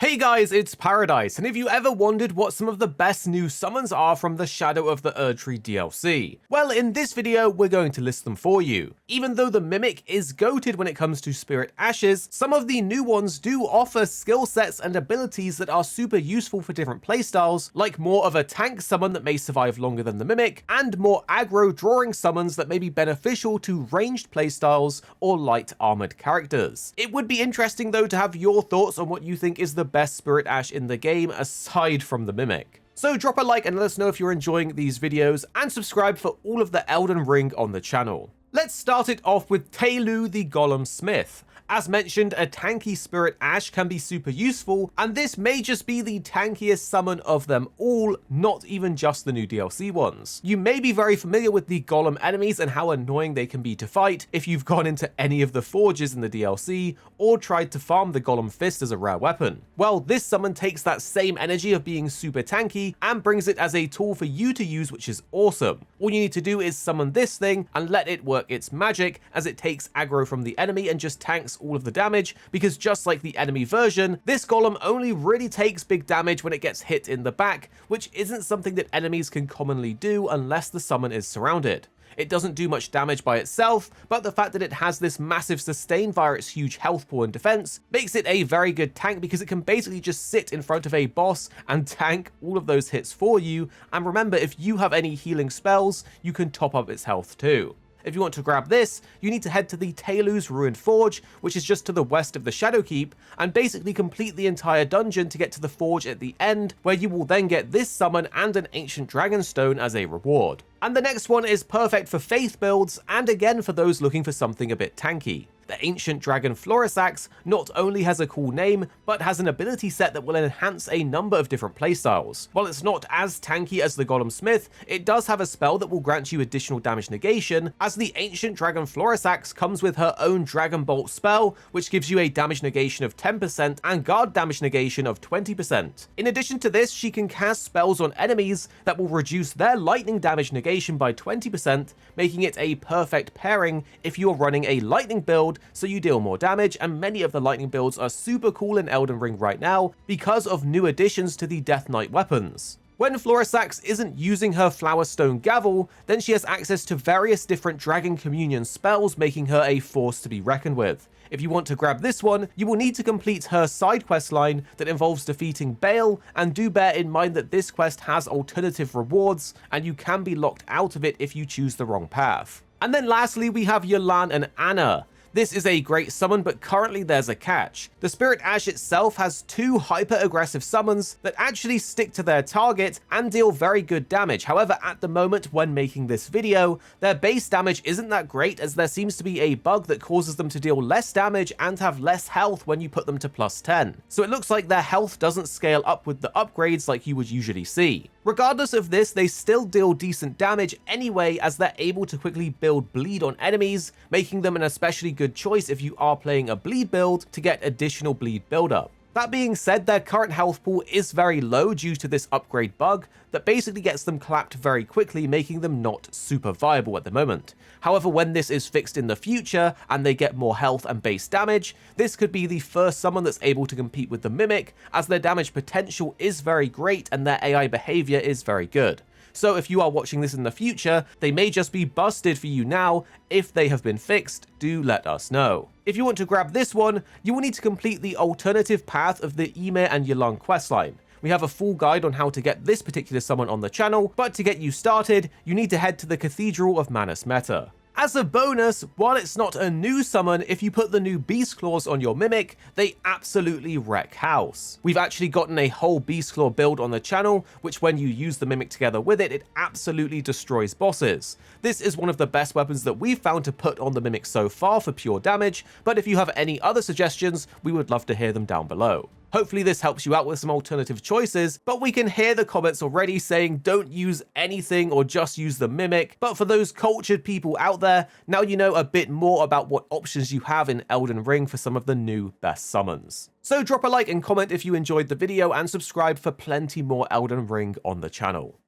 Hey guys, it's Paradise, and if you ever wondered what some of the best new summons are from the Shadow of the Erdtree DLC, well, in this video we're going to list them for you. Even though the Mimic is goated when it comes to Spirit Ashes, some of the new ones do offer skill sets and abilities that are super useful for different playstyles, like more of a tank summon that may survive longer than the Mimic, and more aggro drawing summons that may be beneficial to ranged playstyles or light armored characters. It would be interesting though to have your thoughts on what you think is the best Spirit Ash in the game aside from the Mimic. So drop a like and let us know if you're enjoying these videos, and subscribe for all of the Elden Ring on the channel. Let's start it off with Taylew the Golem Smith. As mentioned, a tanky Spirit Ash can be super useful, and this may just be the tankiest summon of them all, not even just the new DLC ones. You may be very familiar with the Golem enemies and how annoying they can be to fight if you've gone into any of the forges in the DLC, or tried to farm the Golem Fist as a rare weapon. Well, this summon takes that same energy of being super tanky and brings it as a tool for you to use, which is awesome. All you need to do is summon this thing and let it work its magic, as it takes aggro from the enemy and just tanks all of the damage, because just like the enemy version, this golem only really takes big damage when it gets hit in the back, which isn't something that enemies can commonly do unless the summon is surrounded. It doesn't do much damage by itself, but the fact that it has this massive sustain via its huge health pool and defense makes it a very good tank, because it can basically just sit in front of a boss and tank all of those hits for you. And remember, if you have any healing spells, you can top up its health too. If you want to grab this, you need to head to the Taylew's Ruined Forge, which is just to the west of the Shadowkeep, and basically complete the entire dungeon to get to the forge at the end, where you will then get this summon and an ancient dragonstone as a reward. And the next one is perfect for faith builds, and again for those looking for something a bit tanky. The ancient dragon florissax not only has a cool name, but has an ability set that will enhance a number of different playstyles. While it's not as tanky as the Golem Smith, it does have a spell that will grant you additional damage negation, as the ancient dragon florissax comes with her own Dragon Bolt spell, which gives you a damage negation of 10% and guard damage negation of 20%. In addition to this, she can cast spells on enemies that will reduce their lightning damage negation by 20%, making it a perfect pairing if you're running a lightning build, so you deal more damage. And many of the lightning builds are super cool in Elden Ring right now because of new additions to the Death Knight weapons. When Florissax isn't using her Flowerstone Gavel, then she has access to various different Dragon Communion spells, making her a force to be reckoned with. If you want to grab this one, you will need to complete her side quest line that involves defeating Bale, and do bear in mind that this quest has alternative rewards, and you can be locked out of it if you choose the wrong path. And then lastly, we have Jolan and Anna. This is a great summon, but currently there's a catch. The Spirit Ash itself has two hyper-aggressive summons that actually stick to their target and deal very good damage. However, at the moment when making this video, their base damage isn't that great, as there seems to be a bug that causes them to deal less damage and have less health when you put them to plus 10. So it looks like their health doesn't scale up with the upgrades like you would usually see. Regardless of this, they still deal decent damage anyway, as they're able to quickly build bleed on enemies, making them an especially good choice if you are playing a bleed build to get additional bleed buildup. That being said, their current health pool is very low due to this upgrade bug that basically gets them clapped very quickly, making them not super viable at the moment. However, when this is fixed in the future and they get more health and base damage, this could be the first summon that's able to compete with the Mimic, as their damage potential is very great and their AI behavior is very good. So if you are watching this in the future, they may just be busted for you now. If they have been fixed, do let us know. If you want to grab this one, you will need to complete the alternative path of the Ymir and Jolan questline. We have a full guide on how to get this particular summon on the channel, but to get you started, you need to head to the Cathedral of Manus Meta. As a bonus, while it's not a new summon, if you put the new Beast Claws on your Mimic, they absolutely wreck house. We've actually gotten a whole Beast Claw build on the channel, which when you use the Mimic together with it, it absolutely destroys bosses. This is one of the best weapons that we've found to put on the Mimic so far for pure damage, but if you have any other suggestions, we would love to hear them down below. Hopefully this helps you out with some alternative choices, but we can hear the comments already saying don't use anything or just use the Mimic. But for those cultured people out there, now you know a bit more about what options you have in Elden Ring for some of the new best summons. So drop a like and comment if you enjoyed the video, and subscribe for plenty more Elden Ring on the channel.